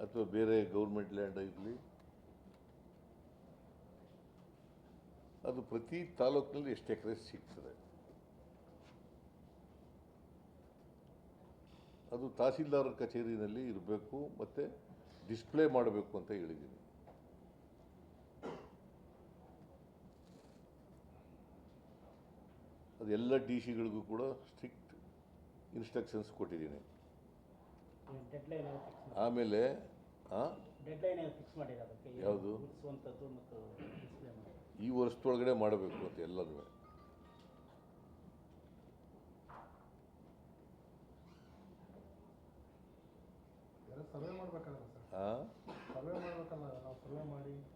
ಅಥವಾ ಬೇರೆ government land ಇರಲಿ, ಅದು ಪ್ರತಿ ತಾಲೂಕಿನಲ್ಲಿ ಎಷ್ಟು ಎಕರೆ ಸಿಗ್ತದೆ, ಅದು ತಹಸೀಲ್ದಾರ್ ಕಚೇರಿನಲ್ಲಿ ಇರಬೇಕು ಮತ್ತು ಡಿಸ್ಪ್ಲೇ ಮಾಡಬೇಕು ಅಂತ ಹೇಳಿದ್ದೀನಿ. ಅದು ಎಲ್ಲ ಡಿ ಸಿಗಳಿಗೂ ಕೂಡ ಸ್ಟ್ರಿಕ್ಟ್ ಇನ್ಸ್ಟ್ರಕ್ಷನ್ಸ್ ಕೊಟ್ಟಿದ್ದೀನಿ. ಆಮೇಲೆ ಯಾವುದು ಈ ವರ್ಷದೊಳಗಡೆ ಮಾಡಬೇಕು ಅಂತ ಎಲ್ಲನೂ.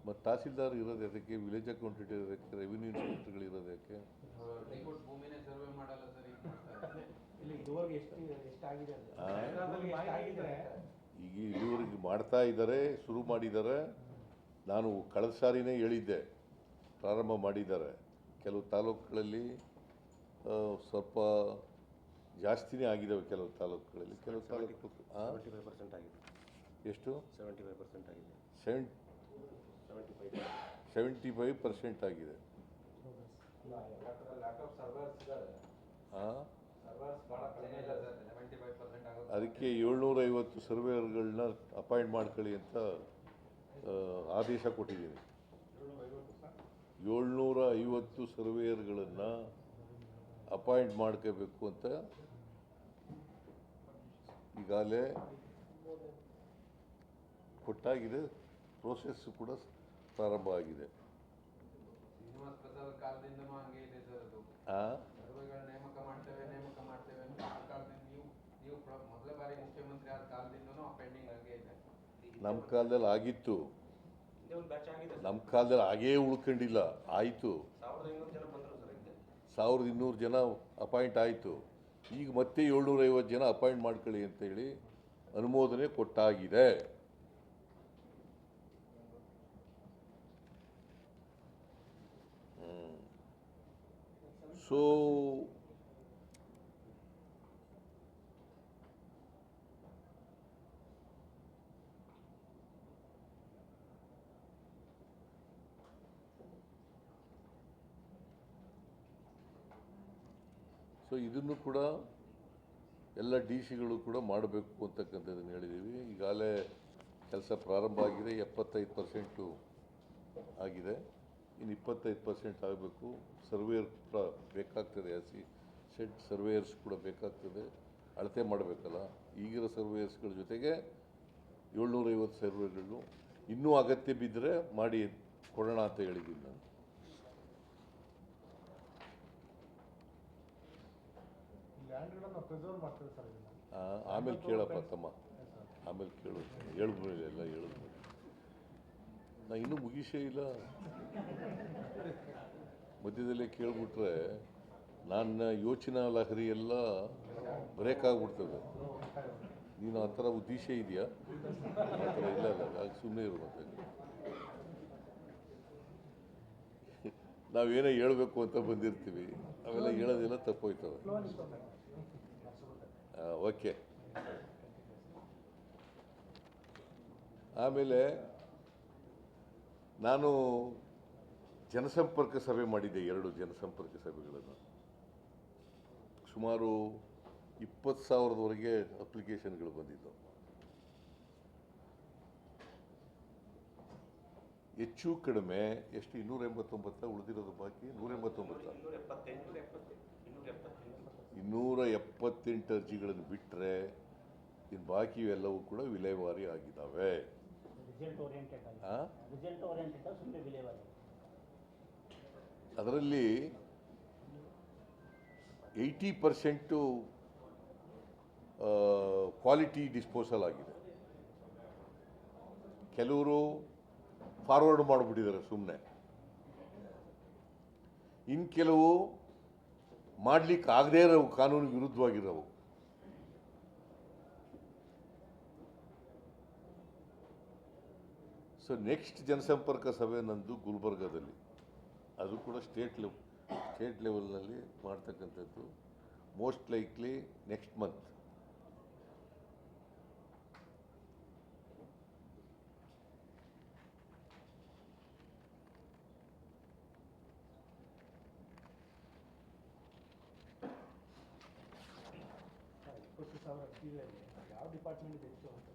ಮತ್ತು ತಹಸೀಲ್ದಾರ್ ಇರೋದು ಅದಕ್ಕೆ, ವಿಲೇಜ್ ಅಕೌಂಟೆಂಟ್ ಇರೋದಕ್ಕೆ, ರೆವಿನ್ಯೂ ಇನ್ಸ್ಪೆಕ್ಟರ್ಗಳು ಇರೋದಕ್ಕೆ. ಈಗ ಇಲ್ಲಿವರೆಗೆ ಮಾಡ್ತಾ ಇದ್ದಾರೆ, ಶುರು ಮಾಡಿದ್ದಾರೆ. ನಾನು ಕಳೆದ ಸಾರಿನೇ ಹೇಳಿದ್ದೆ, ಪ್ರಾರಂಭ ಮಾಡಿದ್ದಾರೆ. ಕೆಲವು ತಾಲೂಕುಗಳಲ್ಲಿ ಸ್ವಲ್ಪ ಜಾಸ್ತಿನೇ ಆಗಿದ್ದಾವೆ, ಕೆಲವು ತಾಲೂಕುಗಳಲ್ಲಿ. ಕೆಲವು ತಾಲೂಕು 75% ಆಗಿದೆ. ಎಷ್ಟು? 75% ಆಗಿದೆ. 75% ಆಗಿದೆ. ಅದಕ್ಕೆ 750 ಸರ್ವೇಯರ್ಗಳನ್ನ ಅಪಾಯಿಂಟ್ ಮಾಡ್ಕೊಳ್ಳಿ ಅಂತ ಆದೇಶ ಕೊಟ್ಟಿದ್ದೀನಿ. 750 ಸರ್ವೇಯರ್ಗಳನ್ನು ಅಪಾಯಿಂಟ್ ಮಾಡ್ಕೋಬೇಕು ಅಂತ ಈಗಾಗಲೇ ಕೊಟ್ಟಾಗಿದೆ. ಪ್ರೋಸೆಸ್ ಕೂಡ ಪ್ರಾರಂಭ ಆಗಿದೆ. ನಮ್ಮ ಕಾಲದಲ್ಲಿ ಆಗಿತ್ತು, ನಮ್ಮ ಕಾಲದಲ್ಲಿ ಆಗೇ ಉಳ್ಕೊಂಡಿಲ್ಲ, ಆಯಿತು. 1200 ಜನ ಅಪಾಯಿಂಟ್ ಆಯಿತು. ಈಗ ಮತ್ತೆ 750 ಜನ ಅಪಾಯಿಂಟ್ ಮಾಡ್ಕೊಳ್ಳಿ ಅಂತೇಳಿ ಅನುಮೋದನೆ ಕೊಟ್ಟಾಗಿದೆ. ಸೊ ಇದನ್ನು ಕೂಡ ಎಲ್ಲ ಡಿ ಸಿಗಳು ಕೂಡ ಮಾಡಬೇಕು ಅಂತಕ್ಕಂಥದ್ದನ್ನು ಹೇಳಿದ್ದೀವಿ. ಈಗಾಗಲೇ ಕೆಲಸ ಪ್ರಾರಂಭ ಆಗಿದೆ. 75% ಆಗಿದೆ. ಇನ್ನು 25% ಆಗಬೇಕು. ಸರ್ವೇಯರ್ ಕೂಡ ಬೇಕಾಗ್ತದೆ. ಸರ್ವೇಯರ್ಸ್ ಕೂಡ ಬೇಕಾಗ್ತದೆ. ಅಳತೆ ಮಾಡಬೇಕಲ್ಲ. ಈಗಿರೋ ಸರ್ವೇಯರ್ಸ್ಗಳ ಜೊತೆಗೆ 750 ಸರ್ವೇಗಳು ಇನ್ನೂ ಅಗತ್ಯ ಬಿದ್ದರೆ ಮಾಡಿ ಕೊಡೋಣ ಅಂತ ಹೇಳಿದ್ದೀನಿ ನಾನು. ಆಮೇಲೆ ಕೇಳಪ್ಪ ತಮ್ಮ, ಆಮೇಲೆ ಕೇಳು. ಹೇಳಿದ್ಮೇಲೆ ಎಲ್ಲ ಹೇಳಿದ್ಮೇಲೆ ನಾ ಇನ್ನೂ ಮುಗಿಸೇ ಇಲ್ಲ. ಮಧ್ಯದಲ್ಲೇ ಕೇಳಿಬಿಟ್ರೆ ನನ್ನ ಯೋಚನಾ ಲಹರಿ ಎಲ್ಲ ಬ್ರೇಕ್ ಆಗಿಬಿಡ್ತದೆ. ನೀನು ಆ ಥರ ಉದ್ದೇಶ ಇದೆಯಾ? ಆ ಥರ ಇಲ್ಲ ಅಲ್ಲ, ಆಗ ಸುಮ್ಮನೆ ಇರು. ಮತ್ತೆ ನಾವೇನೋ ಹೇಳಬೇಕು ಅಂತ ಬಂದಿರ್ತೀವಿ, ಅವೆಲ್ಲ ಹೇಳೋದೆಲ್ಲ ತಪ್ಪೋಯ್ತವೆ. ಓಕೆ. ಆಮೇಲೆ ನಾನು ಜನಸಂಪರ್ಕ ಸಭೆ ಮಾಡಿದ್ದೆ, 2 ಜನಸಂಪರ್ಕ ಸಭೆಗಳನ್ನು. ಸುಮಾರು 20,000ವರೆಗೆ ಅಪ್ಲಿಕೇಶನ್ಗಳು ಬಂದಿದ್ದವು. ಹೆಚ್ಚು ಕಡಿಮೆ ಎಷ್ಟು? 289 ಉಳಿದಿರೋದು ಬಾಕಿ. 278 ಅರ್ಜಿಗಳನ್ನು ಬಿಟ್ಟರೆ ಇನ್ನು ಬಾಕಿ ಎಲ್ಲವೂ ಕೂಡ ವಿಲೇವಾರಿ ಆಗಿದ್ದಾವೆ. ಅದರಲ್ಲಿ 80% ಕ್ವಾಲಿಟಿ ಡಿಸ್ಪೋಸಲ್ ಆಗಿದೆ. ಕೆಲವರು ಫಾರ್ವರ್ಡ್ ಮಾಡಿಬಿಟ್ಟಿದ್ದಾರೆ ಸುಮ್ಮನೆ. ಇನ್ನು ಕೆಲವು ಮಾಡಲಿಕ್ಕೆ ಆಗದೇ ಇರೋವು, ಕಾನೂನು ವಿರುದ್ಧವಾಗಿರೋವು. ಸೊ ನೆಕ್ಸ್ಟ್ ಜನಸಂಪರ್ಕ ಸಭೆ ನಂದು ಗುಲ್ಬರ್ಗಾದಲ್ಲಿ. ಅದು ಕೂಡ ಸ್ಟೇಟ್ ಲೆವೆಲ್ನಲ್ಲಿ ಮಾಡ್ತಕ್ಕಂಥದ್ದು. Most likely next month. ಅರ್ಜಿಗಳಲ್ಲಿ ಯಾವ ಡಿಪಾರ್ಟ್ಮೆಂಟ್ ಹೆಚ್ಚು ಅಂತ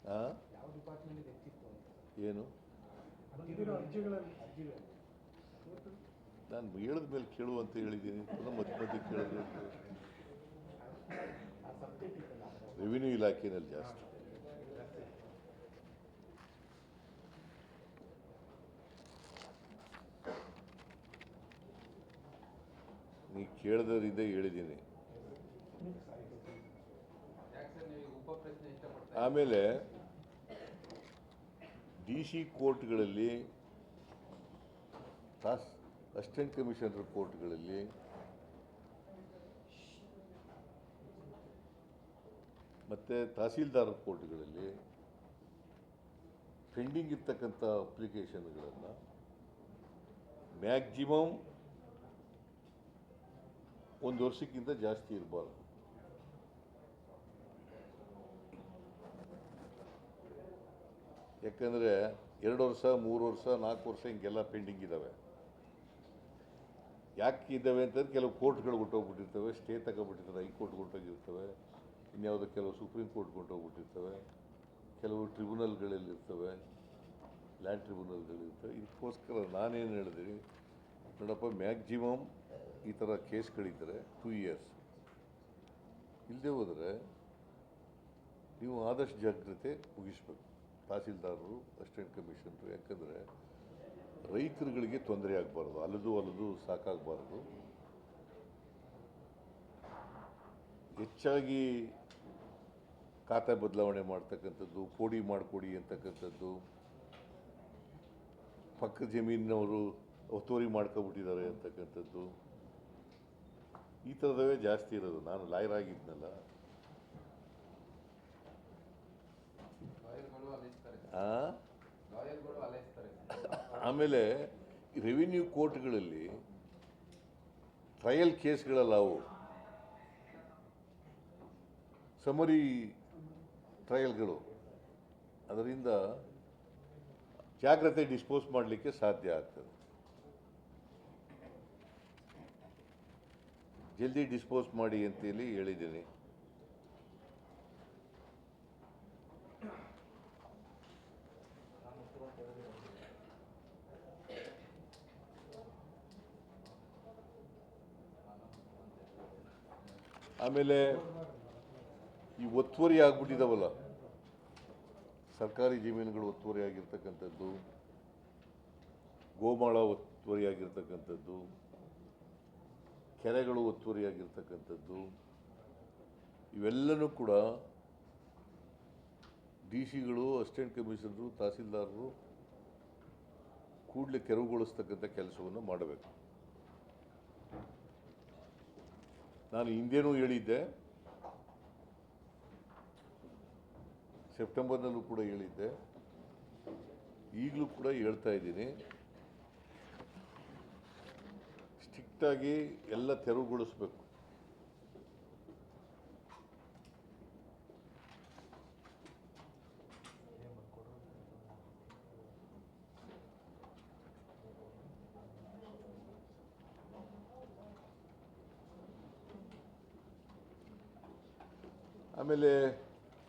ಹಾಂ ಯಾವ ಡಿಪಾರ್ಟ್ಮೆಂಟ್ ಹೆಚ್ಚಿತ್ತು ಅಂತ ಏನು ಅರ್ಜಿಗಳಲ್ಲಿ ನಾನು ಹೇಳಿದ ಮೇಲೆ ಕೇಳು ಅಂತ ಹೇಳಿದ್ದೀನಿ ಪುನಃ ಮಧ್ಯೆ ಮಧ್ಯೆ ಕೇಳಿದ್ರೆ ಆ ಸಬ್ಜೆಕ್ಟ್ ಇತ್ತಲ್ಲ ರೆವಿನ್ಯೂ ಇಲಾಖೆಯಲ್ಲಿ ಜಾಸ್ತಿ. ನೀ ಕೇಳಿದ್ರಿಂದ ಹೇಳಿದ್ದೀನಿ. ಆಮೇಲೆ DC ಕೋರ್ಟ್ಗಳಲ್ಲಿ ಅಸಿಸ್ಟೆಂಟ್ ಕಮಿಷನರ್ ಕೋರ್ಟ್ಗಳಲ್ಲಿ ಮತ್ತು ತಹಸೀಲ್ದಾರ್ ಕೋರ್ಟ್ಗಳಲ್ಲಿ ಪೆಂಡಿಂಗ್ ಇರ್ತಕ್ಕಂಥ ಅಪ್ಲಿಕೇಶನ್ಗಳನ್ನು ಮ್ಯಾಕ್ಸಿಮಮ್ 1 ವರ್ಷಕ್ಕಿಂತ ಜಾಸ್ತಿ ಇರಬಾರ್ದು. ಯಾಕಂದರೆ 2 ವರ್ಷ 3 ವರ್ಷ 4 ವರ್ಷ ಹಿಂಗೆಲ್ಲ ಪೆಂಡಿಂಗ್ ಇದ್ದಾವೆ. ಯಾಕೆ ಇದ್ದಾವೆ ಅಂತಂದ್ರೆ ಕೆಲವು ಕೋರ್ಟ್ಗಳು ಹೊಟ್ಟೋಗ್ಬಿಟ್ಟಿರ್ತವೆ, ಸ್ಟೇ ತಗೊಬಿಟ್ಟಿರ್ತಾರೆ, ಹೈಕೋರ್ಟ್ ಹೊಟ್ಟೋಗಿರ್ತವೆ, ಇನ್ಯಾವುದೋ ಕೆಲವು ಸುಪ್ರೀಂ ಕೋರ್ಟ್ ಹೊಟ್ಟೋಗ್ಬಿಟ್ಟಿರ್ತವೆ, ಕೆಲವು ಟ್ರಿಬ್ಯುನಲ್ಗಳಲ್ಲಿರ್ತವೆ, ಲ್ಯಾಂಡ್ ಟ್ರಿಬ್ಯುನಲ್ಗಳಿರ್ತವೆ. ಇದಕ್ಕೋಸ್ಕರ ನಾನೇನು ಹೇಳಿದೆ ನೋಡಪ್ಪ, ಮ್ಯಾಕ್ಸಿಮಮ್ ಈ ಥರ ಕೇಸ್ಗಳಿದ್ದರೆ 2 ಇಯರ್ಸ್. ಇಲ್ಲದೆ ಹೋದರೆ ನೀವು ಆದಷ್ಟು ಜಾಗ್ರತೆ ಮುಗಿಸ್ಬೇಕು, ತಹಸೀಲ್ದಾರರು, ಅಸಿಸ್ಟೆಂಟ್ ಕಮಿಷನರು. ಯಾಕಂದರೆ ರೈತರುಗಳಿಗೆ ತೊಂದರೆ ಆಗಬಾರ್ದು, ಅಲದು ಸಾಕಾಗಬಾರ್ದು. ಹೆಚ್ಚಾಗಿ ಖಾತೆ ಬದಲಾವಣೆ ಮಾಡ್ತಕ್ಕಂಥದ್ದು, ಪೋಡಿ ಮಾಡಿಕೊಡಿ ಅಂತಕ್ಕಂಥದ್ದು, ಪಕ್ಕದ ಜಮೀನಿನವರು ಒತ್ತುವರಿ ಮಾಡ್ಕೊಬಿಟ್ಟಿದ್ದಾರೆ ಅಂತಕ್ಕಂಥದ್ದು, ಈ ಥರದವೇ ಜಾಸ್ತಿ ಇರೋದು. ನಾನು ಲಾಯರ್ ಆಗಿದ್ನಲ್ಲ. ಆಮೇಲೆ ರೆವಿನ್ಯೂ ಕೋರ್ಟ್ಗಳಲ್ಲಿ ಟ್ರಯಲ್ ಕೇಸ್ಗಳಲ್ಲ ಅವು, ಸಮರಿ ಟ್ರಯಲ್ಗಳು. ಅದರಿಂದ ಜಾಗ್ರತೆ ಡಿಸ್ಪೋಸ್ ಮಾಡಲಿಕ್ಕೆ ಸಾಧ್ಯ ಆಗ್ತದೆ. ಜಲ್ದಿ ಡಿಸ್ಪೋಸ್ ಮಾಡಿ ಅಂತೇಳಿ ಹೇಳಿದ್ದೀನಿ. ಆಮೇಲೆ ಈ ಒತ್ತುವರಿ ಆಗ್ಬಿಟ್ಟಿದ್ದಾವಲ್ಲ, ಸರ್ಕಾರಿ ಜಮೀನುಗಳು ಒತ್ತುವರಿ ಆಗಿರ್ತಕ್ಕಂಥದ್ದು, ಗೋಮಾಳ ಒತ್ತುವರಿ ಆಗಿರ್ತಕ್ಕಂಥದ್ದು, ಕೆರೆಗಳು ಒತ್ತುವರಿ ಆಗಿರ್ತಕ್ಕಂಥದ್ದು, ಇವೆಲ್ಲನೂ ಕೂಡ DCಗಳು, ಅಸಿಸ್ಟೆಂಟ್ ಕಮಿಷನರು, ತಹಸೀಲ್ದಾರರು ಕೂಡಲೇ ತೆರವುಗೊಳಿಸ್ತಕ್ಕಂಥ ಕೆಲಸವನ್ನು ಮಾಡಬೇಕು. ನಾನು ಹಿಂದೇನೂ ಹೇಳಿದ್ದೆ, ಸೆಪ್ಟೆಂಬರ್ನಲ್ಲೂ ಕೂಡ ಹೇಳಿದ್ದೆ, ಈಗಲೂ ಕೂಡ ಹೇಳ್ತಾ ಇದ್ದೀನಿ. ಸ್ಟ್ರಿಕ್ಟಾಗಿ ಎಲ್ಲ ತೆರವುಗೊಳಿಸ್ಬೇಕು. ಆಮೇಲೆ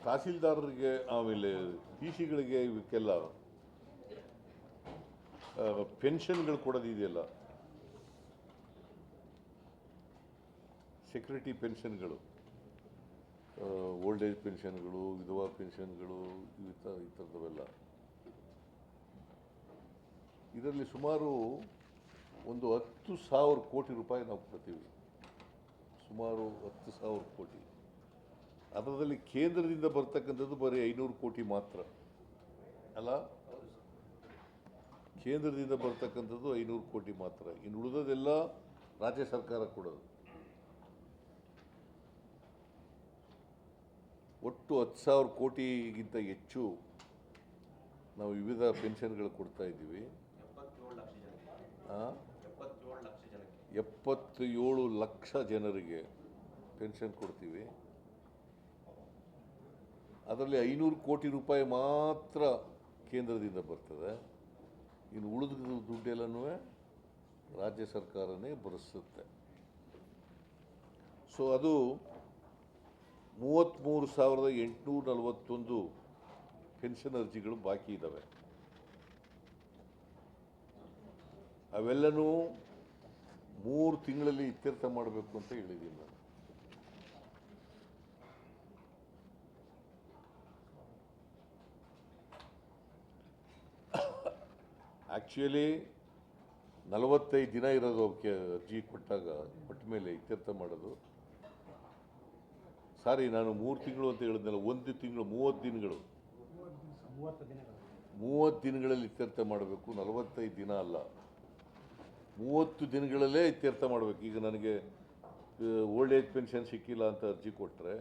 ತಹಸೀಲ್ದಾರರಿಗೆ, ಆಮೇಲೆ DCಗಳಿಗೆ ಇವಕ್ಕೆಲ್ಲ ಪೆನ್ಷನ್ಗಳು ಕೊಡೋದಿದೆಯಲ್ಲ, ಸೆಕ್ಯೂರಿಟಿ ಪೆನ್ಷನ್ಗಳು, ಓಲ್ಡ್ ಏಜ್ ಪೆನ್ಷನ್ಗಳು, ವಿಧವಾ ಪೆನ್ಷನ್ಗಳು, ಈ ಥರದವೆಲ್ಲ, ಇದರಲ್ಲಿ ಸುಮಾರು ಒಂದು 10,000 ಕೋಟಿ ರೂಪಾಯಿ ನಾವು ಕೊಡ್ತೀವಿ. ಸುಮಾರು 10,000 ಕೋಟಿ. ಅದರಲ್ಲಿ ಕೇಂದ್ರದಿಂದ ಬರ್ತಕ್ಕಂಥದ್ದು ಬರೀ 500 ಕೋಟಿ ಮಾತ್ರ ಅಲ್ಲ. ಕೇಂದ್ರದಿಂದ ಬರ್ತಕ್ಕಂಥದ್ದು 500 ಕೋಟಿ ಮಾತ್ರ. ಇನ್ನು ಉಳಿದದೆಲ್ಲ ರಾಜ್ಯ ಸರ್ಕಾರ ಕೊಡೋದು. ಒಟ್ಟು 10,000 ಕೋಟಿಗಿಂತ ಹೆಚ್ಚು ನಾವು ವಿವಿಧ ಪೆನ್ಷನ್ಗಳು ಕೊಡ್ತಾ ಇದ್ದೀವಿ. 77 ಲಕ್ಷ ಜನರಿಗೆ ಪೆನ್ಷನ್ ಕೊಡ್ತೀವಿ. ಅದರಲ್ಲಿ 500 ಕೋಟಿ ರೂಪಾಯಿ ಮಾತ್ರ ಕೇಂದ್ರದಿಂದ ಬರ್ತದೆ. ಇನ್ನು ಉಳಿದ ದುಡ್ಡೆಲ್ಲನೂ ರಾಜ್ಯ ಸರ್ಕಾರನೇ ಭರಿಸುತ್ತೆ. ಸೊ ಅದು 33,841 ಪೆನ್ಷನ್ ಅರ್ಜಿಗಳು ಬಾಕಿ ಇದ್ದಾವೆ. ಅವೆಲ್ಲನೂ 3 ತಿಂಗಳಲ್ಲಿ ಇತ್ಯರ್ಥ ಮಾಡಬೇಕು ಅಂತ ಹೇಳಿದ್ದೀನಿ ನಾನು. ಆ್ಯಕ್ಚುಲಿ 45 ದಿನ ಇರೋದು ಅವಕ್ಕೆ ಅರ್ಜಿ ಕೊಟ್ಟ ಮೇಲೆ ಇತ್ಯರ್ಥ ಮಾಡೋದು. ಸಾರಿ, ನಾನು 3 ತಿಂಗಳು ಅಂತ ಹೇಳಿದ್ನಲ್ಲ, 1 ತಿಂಗಳು 30 ದಿನಗಳು, 30 ದಿನಗಳು 30 ದಿನಗಳಲ್ಲಿ ಇತ್ಯರ್ಥ ಮಾಡಬೇಕು. 45 ದಿನ ಅಲ್ಲ, 30 ದಿನಗಳಲ್ಲೇ ಇತ್ಯರ್ಥ ಮಾಡಬೇಕು. ಈಗ ನನಗೆ ಓಲ್ಡ್ ಏಜ್ ಪೆನ್ಷನ್ ಸಿಕ್ಕಿಲ್ಲ ಅಂತ ಅರ್ಜಿ ಕೊಟ್ಟರೆ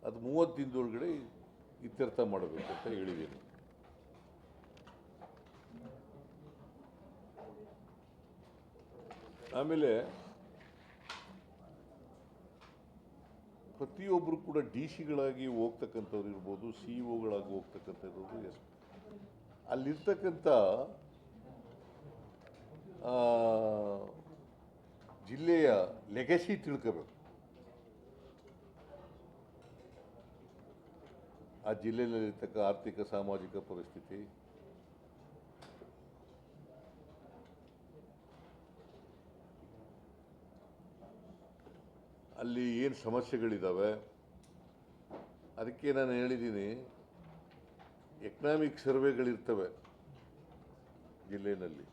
ಅದು 30 ದಿನದೊಳಗಡೆ ಇತ್ಯರ್ಥ ಮಾಡಬೇಕು ಅಂತ ಹೇಳಿದ್ದೀನಿ. ಆಮೇಲೆ ಪ್ರತಿಯೊಬ್ಬರು ಕೂಡ ಡಿ ಸಿಗಳಾಗಿ ಹೋಗ್ತಕ್ಕಂಥವ್ರು ಇರ್ಬೋದು, ಸಿ ಇ ಒಗಳಾಗಿ ಹೋಗ್ತಕ್ಕಂಥದ್ದು, ಅಲ್ಲಿರ್ತಕ್ಕಂಥ ಜಿಲ್ಲೆಯ ಲೆಗಸಿ ತಿಳ್ಕೋಬೇಕು. ಆ ಜಿಲ್ಲೆಯಲ್ಲಿರ್ತಕ್ಕ ಆರ್ಥಿಕ ಸಾಮಾಜಿಕ ಪರಿಸ್ಥಿತಿ, ಅಲ್ಲಿ ಏನು ಸಮಸ್ಯೆಗಳಿದ್ದಾವೆ. ಅದಕ್ಕೆ ನಾನು ಹೇಳಿದ್ದೀನಿ, ಎಕನಾಮಿಕ್ ಸರ್ವೆಗಳಿರ್ತವೆ ಜಿಲ್ಲೆಯಲ್ಲಿ,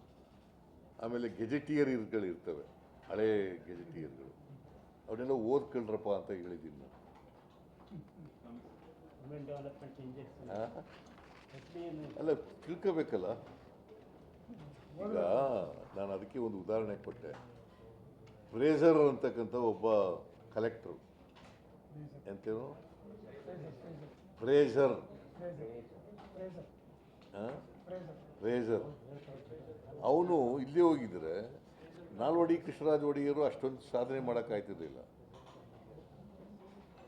ಆಮೇಲೆ ಗೆಜೆಟಿಯರ್ಗಳಿರ್ತವೆ, ಹಳೇ ಗೆಜೆಟಿಯರ್ಗಳು, ಅವನ್ನೆಲ್ಲ ಓದ್ಕೊಳ್ರಪ್ಪ ಅಂತ ಹೇಳಿದ್ದೀನಿ ನಾನು. ಅಲ್ಲ, ತಿಳ್ಕೋಬೇಕಲ್ಲ. ಈಗ ನಾನು ಅದಕ್ಕೆ ಒಂದು ಉದಾಹರಣೆ ಕೊಟ್ಟೆ. ಫ್ರೇಜರ್ ಅಂತಕ್ಕಂಥ ಒಬ್ಬ ಕಲೆಕ್ಟ್ರು, ಎಂತೇನು ಫ್ರೇಜರ್, ಫ್ರೇಜರ್, ಅವನು ಇಲ್ಲಿ ಹೋಗಿದ್ರೆ ನಾಲ್ವಡಿ ಕೃಷ್ಣರಾಜ ಒಡೆಯರು ಅಷ್ಟೊಂದು ಸಾಧನೆ ಮಾಡೋಕ್ಕಾಯ್ತಿರ್ಲಿಲ್ಲ.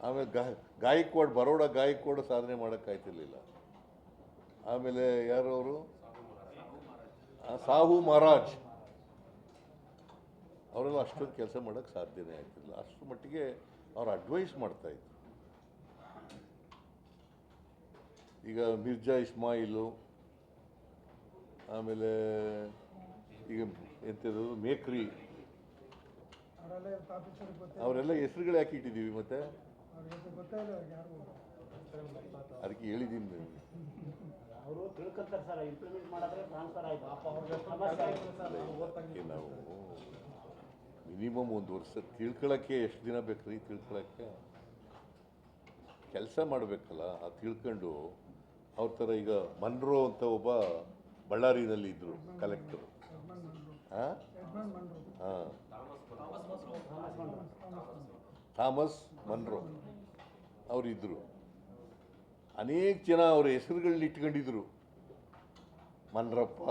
ಆಮೇಲೆ ಗಾಯಕ್ವಾಡ್, ಬರೋಡ ಗಾಯಕ್ವಾಡ್ ಸಾಧನೆ ಮಾಡೋಕ್ಕಾಯ್ತಿರ್ಲಿಲ್ಲ. ಆಮೇಲೆ ಯಾರು ಅವರು, ಸಾಹು ಮಹಾರಾಜ್, ಅವರೆಲ್ಲ ಅಷ್ಟೊಂದು ಕೆಲಸ ಮಾಡೋಕ್ಕೆ ಸಾಧ್ಯನೇ ಆಗ್ತಿಲ್ಲ. ಅಷ್ಟರ ಮಟ್ಟಿಗೆ ಅವ್ರು ಅಡ್ವೈಸ್ ಮಾಡ್ತಾಯಿದ್ರು. ಈಗ ಮಿರ್ಜಾ ಇಸ್ಮಾಯಿಲು, ಆಮೇಲೆ ಈಗ ಎಂಥದ್ದು ಮೇಕ್ರಿ, ಅವರೆಲ್ಲ ಹೆಸರುಗಳು ಯಾಕೆ ಇಟ್ಟಿದ್ದೀವಿ ಮತ್ತೆ? ಅದಕ್ಕೆ ಹೇಳಿದ್ದೀನಿ ಅವರು ತಿಳ್ಕೊಂತಾರೆ ಸರ್, ಇಂಪ್ಲಿಮೆಂಟ್ ಮಾಡಿದ್ರೆ ಟ್ರಾನ್ಸ್ಫರ್ ಆಯ್ತು. ನಾವು ಮಿನಿಮಮ್ 1 ವರ್ಷ ತಿಳ್ಕೊಳ್ಳೋಕ್ಕೆ ಎಷ್ಟು ದಿನ ಬೇಕ್ರಿ? ತಿಳ್ಕೊಳ್ಳೋಕ್ಕೆ ಕೆಲಸ ಮಾಡಬೇಕಲ್ಲ. ಅದು ತಿಳ್ಕೊಂಡು ಅವ್ರ ಥರ ಈಗ ಮನ್ರೋ ಅಂತ ಒಬ್ಬ ಬಳ್ಳಾರಿನಲ್ಲಿ ಇದ್ದರು ಕಲೆಕ್ಟರು. ಹಾಂ ಹಾಂ, ಥಾಮಸ್ ಮನ್ರೋ ಅವರಿದ್ದರು. ಅನೇಕ ಜನ ಅವ್ರ ಹೆಸರುಗಳನ್ನ ಇಟ್ಕೊಂಡಿದ್ರು, ಮನ್ರಪ್ಪ